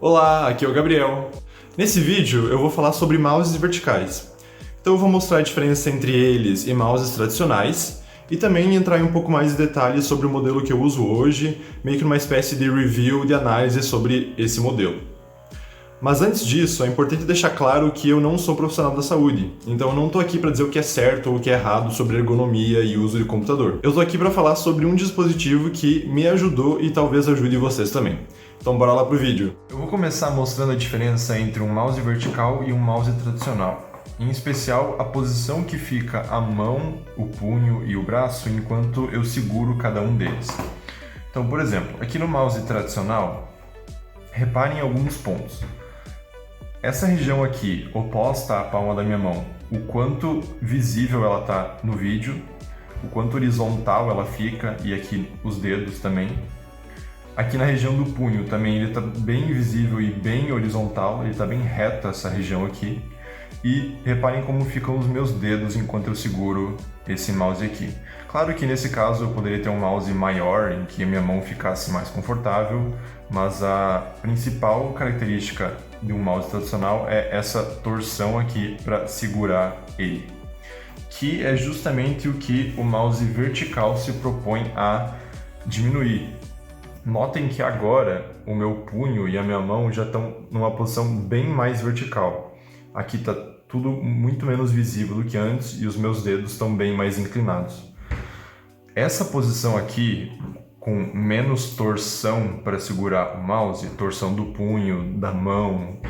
Olá, aqui é o Gabriel. Nesse vídeo eu vou falar sobre mouses verticais. Então eu vou mostrar a diferença entre eles e mouses tradicionais e também entrar em um pouco mais de detalhes sobre o modelo que eu uso hoje, meio que numa espécie de review, de análise sobre esse modelo. Mas antes disso, é importante deixar claro que eu não sou profissional da saúde, então eu não estou aqui para dizer o que é certo ou o que é errado sobre ergonomia e uso de computador. Eu estou aqui para falar sobre um dispositivo que me ajudou e talvez ajude vocês também. Então bora lá pro vídeo. Eu vou começar mostrando a diferença entre um mouse vertical e um mouse tradicional. Em especial, a posição que fica a mão, o punho e o braço enquanto eu seguro cada um deles. Então, por exemplo, aqui no mouse tradicional, reparem em alguns pontos. Essa região aqui, oposta à palma da minha mão, o quanto visível ela está no vídeo, o quanto horizontal ela fica, e aqui os dedos também. Aqui na região do punho também ele está bem visível e bem horizontal, ele está bem reto essa região aqui. E reparem como ficam os meus dedos enquanto eu seguro esse mouse aqui. Claro que nesse caso eu poderia ter um mouse maior, em que a minha mão ficasse mais confortável, mas a principal característica de um mouse tradicional é essa torção aqui para segurar ele, que é justamente o que o mouse vertical se propõe a diminuir. Notem que agora o meu punho e a minha mão já estão numa posição bem mais vertical. Aqui está tudo muito menos visível do que antes e os meus dedos estão bem mais inclinados. Essa posição aqui, com menos torção para segurar o mouse, torção do punho, da mão,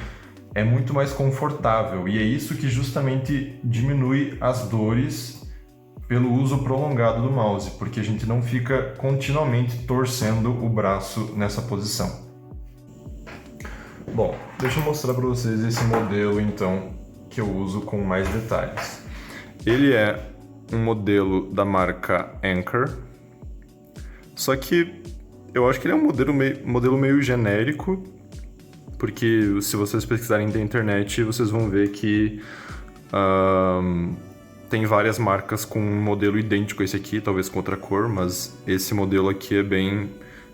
é muito mais confortável e é isso que justamente diminui as dores pelo uso prolongado do mouse, porque a gente não fica continuamente torcendo o braço nessa posição. Bom, deixa eu mostrar para vocês esse modelo então que eu uso com mais detalhes. Ele é um modelo da marca Anker, só que eu acho que ele é um modelo meio genérico, porque se vocês pesquisarem na internet vocês vão ver que tem várias marcas com um modelo idêntico a esse aqui, talvez com outra cor, mas esse modelo aqui é bem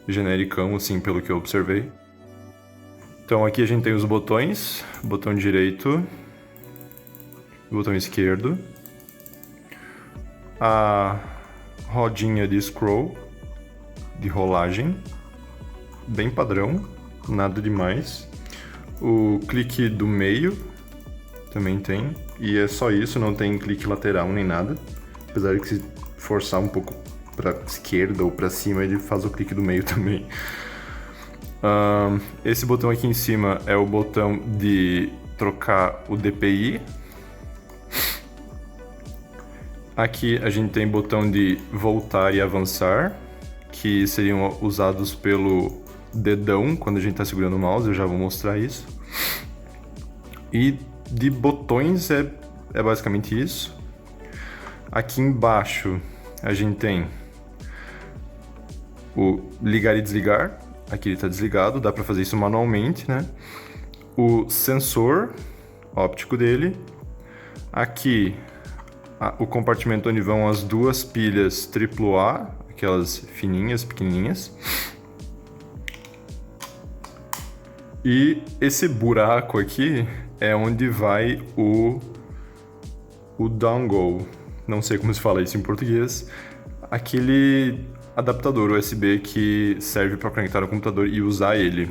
genericão, assim, pelo que eu observei. Então aqui a gente tem os botões, botão direito, botão esquerdo, a rodinha de scroll, de rolagem, bem padrão, nada demais. O clique do meio também tem, e é só isso, não tem clique lateral nem nada, apesar de que se forçar um pouco para esquerda ou para cima ele faz o clique do meio também. Esse botão aqui em cima é o botão de trocar o DPI. Aqui a gente tem botão de voltar e avançar, que seriam usados pelo dedão quando a gente está segurando o mouse, eu já vou mostrar isso. E de botões é basicamente isso. Aqui embaixo a gente tem o ligar e desligar. Aqui ele está desligado, dá para fazer isso manualmente, né? O sensor óptico dele. Aqui o compartimento onde vão as duas pilhas AAA, aquelas fininhas, pequenininhas. E esse buraco aqui é onde vai o dongle, não sei como se fala isso em português, aquele adaptador USB que serve para conectar o computador e usar ele.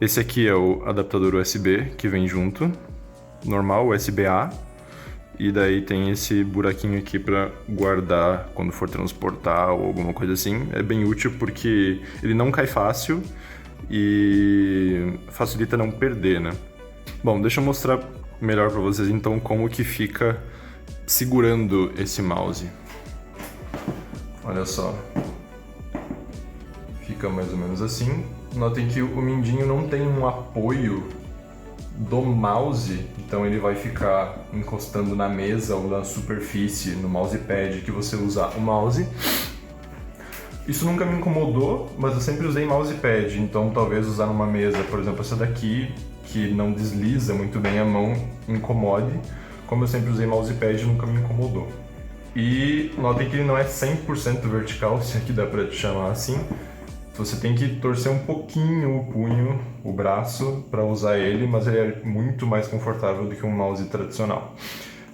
Esse aqui é o adaptador USB que vem junto, normal, USB-A, e daí tem esse buraquinho aqui para guardar quando for transportar ou alguma coisa assim. É bem útil porque ele não cai fácil e facilita não perder, né? Bom, deixa eu mostrar melhor para vocês então como que fica segurando esse mouse. Olha só. Fica mais ou menos assim. Notem que o mindinho não tem um apoio do mouse, então ele vai ficar encostando na mesa ou na superfície, no mousepad que você usa o mouse. Isso nunca me incomodou, mas eu sempre usei mousepad, então talvez usar numa mesa, por exemplo, essa daqui, que não desliza muito bem a mão, incomode. Como eu sempre usei mousepad, nunca me incomodou. E notem que ele não é 100% vertical, se aqui dá pra chamar assim. Você tem que torcer um pouquinho o punho, o braço, para usar ele, mas ele é muito mais confortável do que um mouse tradicional.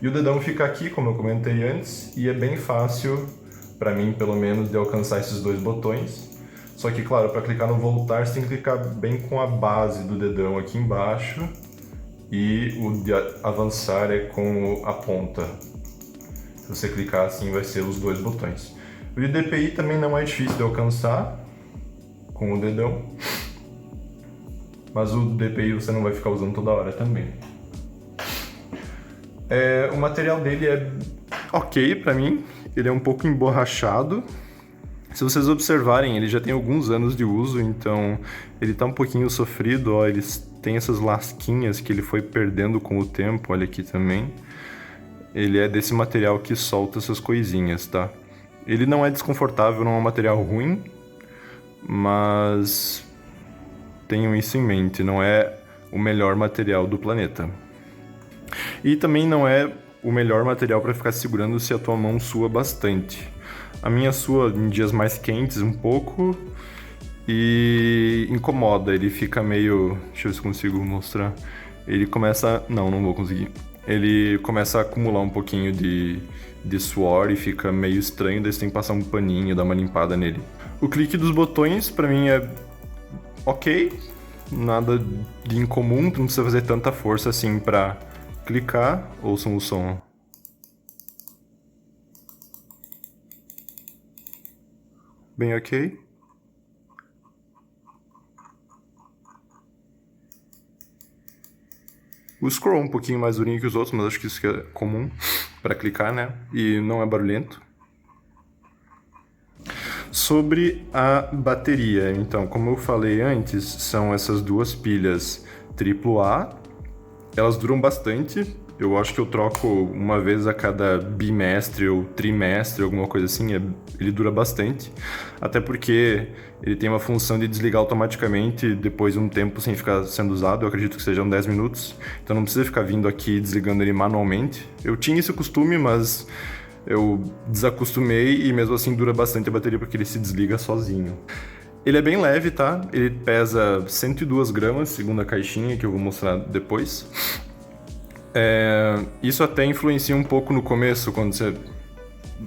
E o dedão fica aqui, como eu comentei antes, e é bem fácil, para mim pelo menos, de alcançar esses dois botões. Só que, claro, para clicar no voltar, você tem que clicar bem com a base do dedão aqui embaixo, e o de avançar é com a ponta. Se você clicar assim, vai ser os dois botões. O de DPI também não é difícil de alcançar com o dedão, mas o DPI você não vai ficar usando toda hora também. O material dele é ok pra mim, ele é um pouco emborrachado. Se vocês observarem, ele já tem alguns anos de uso, então ele tá um pouquinho sofrido, ó, ele tem essas lasquinhas que ele foi perdendo com o tempo, olha aqui também. Ele é desse material que solta essas coisinhas, tá? Ele não é desconfortável, não é um material ruim, mas tenham isso em mente, não é o melhor material do planeta. E também não é o melhor material para ficar segurando se a tua mão sua bastante. A minha sua em dias mais quentes um pouco e incomoda, ele fica meio... Deixa eu ver se consigo mostrar. Ele começa... Não vou conseguir. Ele começa a acumular um pouquinho de suor e fica meio estranho, daí você tem que passar um paninho, dar uma limpada nele. O clique dos botões, pra mim, é ok, nada de incomum, não precisa fazer tanta força assim pra clicar. Ouçam o som. Bem ok. O scroll é um pouquinho mais durinho que os outros, mas acho que isso é comum pra clicar, né? E não é barulhento. Sobre a bateria, então, como eu falei antes, são essas duas pilhas AAA, elas duram bastante, eu acho que eu troco uma vez a cada bimestre ou trimestre, alguma coisa assim, ele dura bastante, até porque ele tem uma função de desligar automaticamente depois de um tempo sem ficar sendo usado, eu acredito que sejam 10 minutos, então não precisa ficar vindo aqui e desligando ele manualmente. Eu tinha esse costume, mas eu desacostumei e mesmo assim dura bastante a bateria porque ele se desliga sozinho. Ele é bem leve, tá? Ele pesa 102 gramas, segundo a caixinha, que eu vou mostrar depois. Isso até influencia um pouco no começo, quando você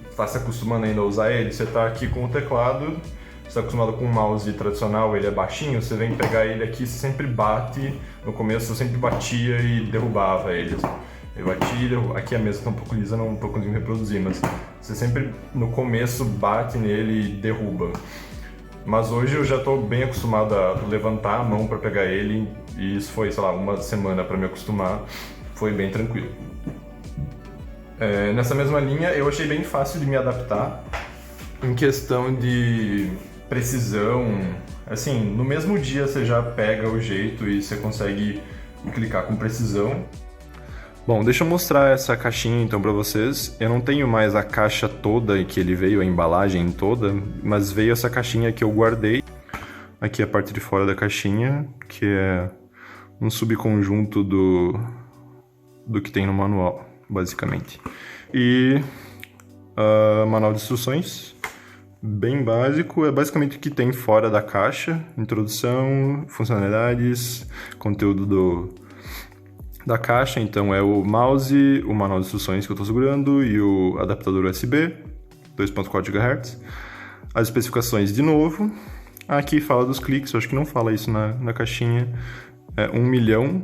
está se acostumando ainda a usar ele. Você está aqui com o teclado, você está acostumado com o mouse tradicional, ele é baixinho, você vem pegar ele aqui, você sempre bate. No começo eu sempre batia e derrubava ele. Eu bati, aqui a mesa está um pouco lisa, não estou conseguindo reproduzir, mas você sempre no começo bate nele e derruba. Mas hoje eu já estou bem acostumado a levantar a mão para pegar ele e isso foi, sei lá, uma semana para me acostumar, foi bem tranquilo. Nessa mesma linha eu achei bem fácil de me adaptar em questão de precisão. Assim, no mesmo dia você já pega o jeito e você consegue clicar com precisão. Bom, deixa eu mostrar essa caixinha então para vocês. Eu não tenho mais a caixa toda que ele veio, a embalagem toda, mas veio essa caixinha que eu guardei. Aqui a parte de fora da caixinha, que é um subconjunto do que tem no manual, basicamente. E manual de instruções, bem básico, é basicamente o que tem fora da caixa. Introdução, funcionalidades, conteúdo da caixa, então é o mouse, o manual de instruções que eu estou segurando e o adaptador USB, 2.4 GHz. As especificações de novo. Aqui fala dos cliques, eu acho que não fala isso na caixinha. 1 milhão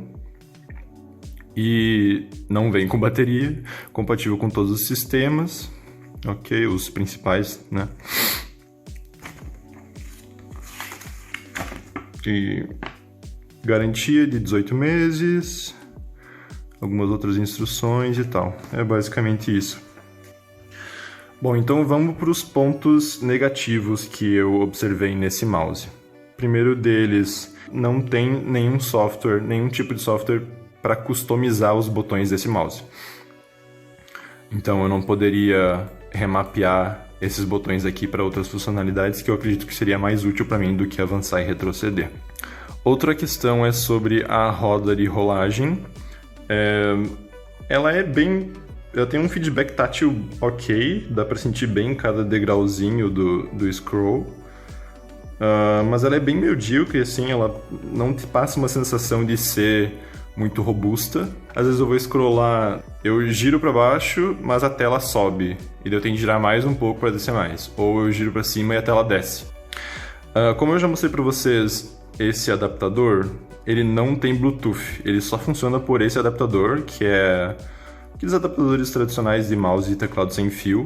e não vem com bateria, compatível com todos os sistemas. Ok, os principais, né? E garantia de 18 meses. Algumas outras instruções e tal. É basicamente isso. Bom, então vamos para os pontos negativos que eu observei nesse mouse. Primeiro deles, não tem nenhum software, nenhum tipo de software para customizar os botões desse mouse. Então eu não poderia remapear esses botões aqui para outras funcionalidades que eu acredito que seria mais útil para mim do que avançar e retroceder. Outra questão é sobre a roda de rolagem. Ela é bem... Ela tem um feedback tátil ok, dá para sentir bem cada degrauzinho do scroll. mas ela é bem medíocre, assim, ela não te passa uma sensação de ser muito robusta. Às vezes eu vou scrollar, eu giro para baixo, mas a tela sobe, e daí eu tenho que girar mais um pouco para descer mais, ou eu giro para cima e a tela desce. Como eu já mostrei para vocês, esse adaptador, ele não tem Bluetooth, ele só funciona por esse adaptador, que é aqueles adaptadores tradicionais de mouse e teclado sem fio,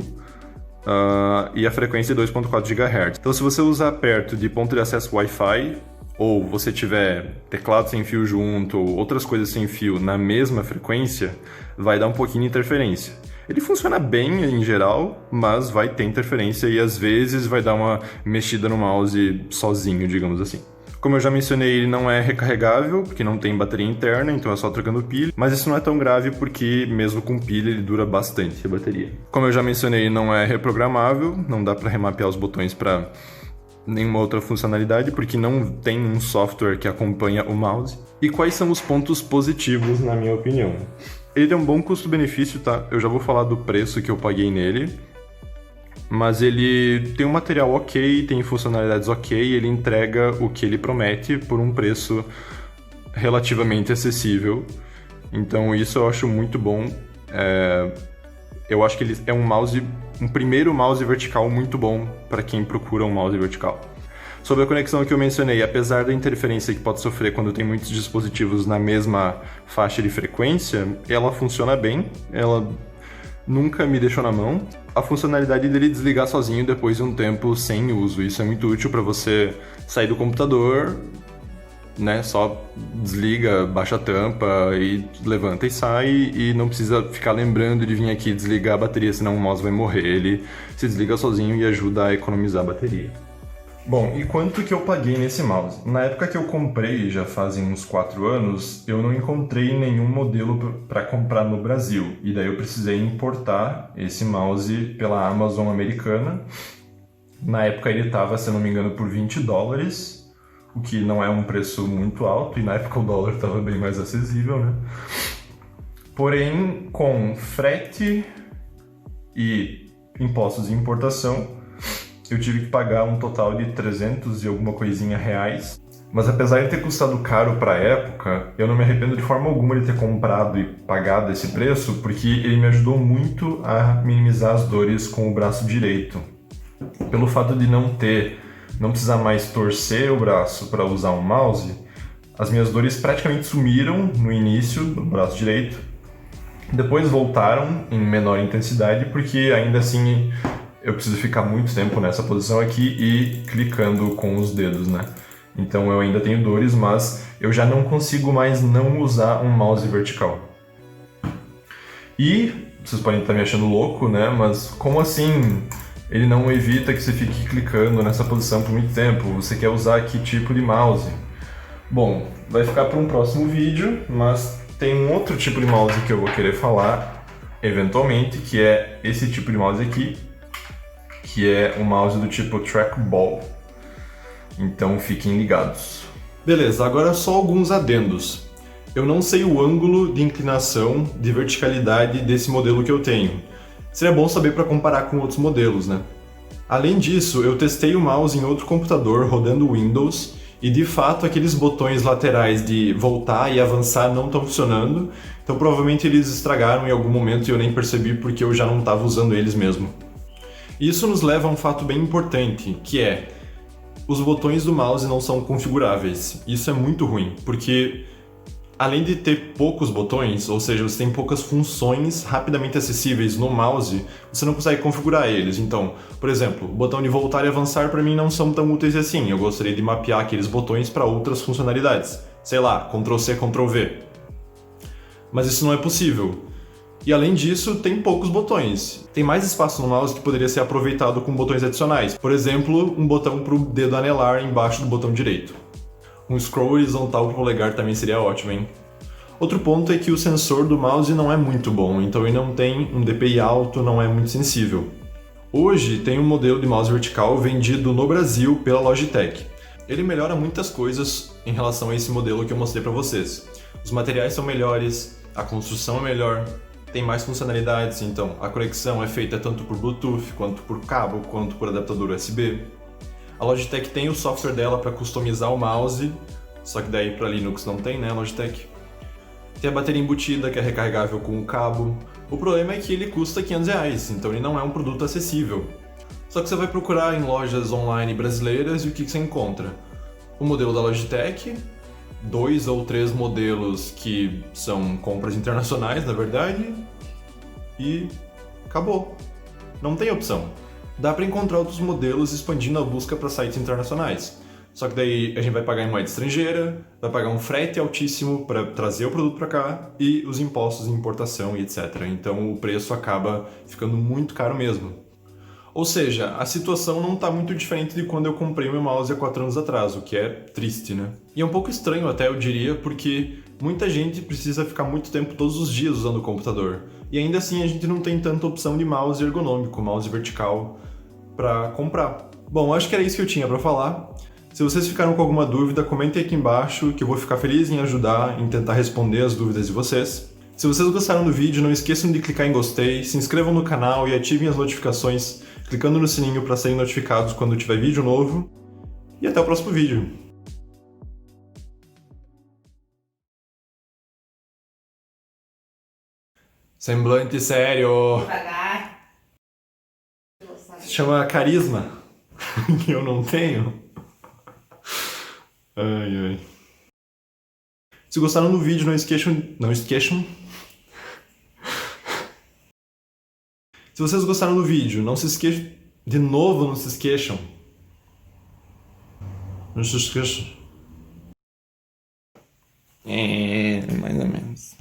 e a frequência é 2.4 GHz. Então se você usar perto de ponto de acesso Wi-Fi, ou você tiver teclado sem fio junto, ou outras coisas sem fio na mesma frequência, vai dar um pouquinho de interferência. Ele funciona bem em geral, mas vai ter interferência e às vezes vai dar uma mexida no mouse sozinho, digamos assim. Como eu já mencionei, ele não é recarregável, porque não tem bateria interna, então é só trocando pilha. Mas isso não é tão grave porque, mesmo com pilha, ele dura bastante a bateria. Como eu já mencionei, não é reprogramável, não dá para remapear os botões para nenhuma outra funcionalidade, porque não tem um software que acompanha o mouse. E quais são os pontos positivos, na minha opinião? Ele tem um bom custo-benefício, tá? Eu já vou falar do preço que eu paguei nele. Mas ele tem um material ok, tem funcionalidades ok, ele entrega o que ele promete por um preço relativamente acessível. Então isso eu acho muito bom. Eu acho que ele é um primeiro mouse vertical muito bom para quem procura um mouse vertical. Sobre a conexão que eu mencionei, apesar da interferência que pode sofrer quando tem muitos dispositivos na mesma faixa de frequência, ela funciona bem, ela nunca me deixou na mão. A funcionalidade dele desligar sozinho depois de um tempo sem uso, isso é muito útil para você sair do computador, né? Só desliga, baixa a tampa e levanta e sai, e não precisa ficar lembrando de vir aqui desligar a bateria, senão o mouse vai morrer. Ele se desliga sozinho e ajuda a economizar a bateria. Bom, e quanto que eu paguei nesse mouse? Na época que eu comprei, já fazem uns 4 anos, eu não encontrei nenhum modelo para comprar no Brasil. E daí eu precisei importar esse mouse pela Amazon americana. Na época ele estava, se não me engano, por $20, o que não é um preço muito alto, e na época o dólar estava bem mais acessível, né? Porém, com frete e impostos de importação, eu tive que pagar um total de 300 e alguma coisinha reais. Mas apesar de ter custado caro para a época, eu não me arrependo de forma alguma de ter comprado e pagado esse preço, porque ele me ajudou muito a minimizar as dores com o braço direito. Pelo fato de não precisar mais torcer o braço para usar um mouse, as minhas dores praticamente sumiram no início do braço direito. Depois voltaram em menor intensidade, porque ainda assim eu preciso ficar muito tempo nessa posição aqui e clicando com os dedos, né? Então eu ainda tenho dores, mas eu já não consigo mais não usar um mouse vertical. E vocês podem estar me achando louco, né? Mas como assim ele não evita que você fique clicando nessa posição por muito tempo? Você quer usar que tipo de mouse? Bom, vai ficar para um próximo vídeo, mas tem um outro tipo de mouse que eu vou querer falar eventualmente, que é esse tipo de mouse aqui, que é um mouse do tipo trackball. Então fiquem ligados. Beleza, agora só alguns adendos. Eu não sei o ângulo de inclinação, de verticalidade desse modelo que eu tenho. Seria bom saber para comparar com outros modelos, né? Além disso, eu testei o mouse em outro computador rodando Windows e de fato aqueles botões laterais de voltar e avançar não estão funcionando, então provavelmente eles estragaram em algum momento e eu nem percebi porque eu já não estava usando eles mesmo. Isso nos leva a um fato bem importante, que é os botões do mouse não são configuráveis. Isso é muito ruim, porque além de ter poucos botões, ou seja, você tem poucas funções rapidamente acessíveis no mouse, você não consegue configurar eles. Então, por exemplo, o botão de voltar e avançar para mim não são tão úteis assim. Eu gostaria de mapear aqueles botões para outras funcionalidades. Sei lá, Ctrl+C, Ctrl+V. Mas isso não é possível. E além disso, tem poucos botões. Tem mais espaço no mouse que poderia ser aproveitado com botões adicionais. Por exemplo, um botão para o dedo anelar embaixo do botão direito. Um scroll horizontal para o polegar também seria ótimo, hein? Outro ponto é que o sensor do mouse não é muito bom, então ele não tem um DPI alto, não é muito sensível. Hoje tem um modelo de mouse vertical vendido no Brasil pela Logitech. Ele melhora muitas coisas em relação a esse modelo que eu mostrei para vocês. Os materiais são melhores, a construção é melhor, tem mais funcionalidades, então a conexão é feita tanto por Bluetooth, quanto por cabo, quanto por adaptador USB. A A Logitech tem o software dela para customizar o mouse, só que daí para Linux não tem, né, Logitech. Tem a bateria embutida, que é recarregável com o cabo. O problema é que ele custa R$500, então ele não é um produto acessível. Só que você vai procurar em lojas online brasileiras e o que você encontra? O modelo da Logitech, 2 ou 3 modelos que são compras internacionais, na verdade, e acabou. Não tem opção. Dá para encontrar outros modelos expandindo a busca para sites internacionais. Só que daí a gente vai pagar em moeda estrangeira, vai pagar um frete altíssimo para trazer o produto para cá e os impostos de importação e etc. Então o preço acaba ficando muito caro mesmo. Ou seja, a situação não está muito diferente de quando eu comprei meu mouse há 4 anos atrás, o que é triste, né? E é um pouco estranho até, eu diria, porque muita gente precisa ficar muito tempo todos os dias usando o computador. E ainda assim a gente não tem tanta opção de mouse ergonômico, mouse vertical, para comprar. Bom, acho que era isso que eu tinha para falar. Se vocês ficaram com alguma dúvida, comentem aqui embaixo que eu vou ficar feliz em ajudar, em tentar responder as dúvidas de vocês. Se vocês gostaram do vídeo, não esqueçam de clicar em gostei, se inscrevam no canal e ativem as notificações clicando no sininho para serem notificados quando tiver vídeo novo. E até o próximo vídeo. Semblante sério. Devagar. Se chama carisma. Que eu não tenho. Ai, ai. Se gostaram do vídeo, não esqueçam... Se vocês gostaram do vídeo, não se esqueçam... De novo, não se esqueçam. Não se esqueçam. Mais ou menos.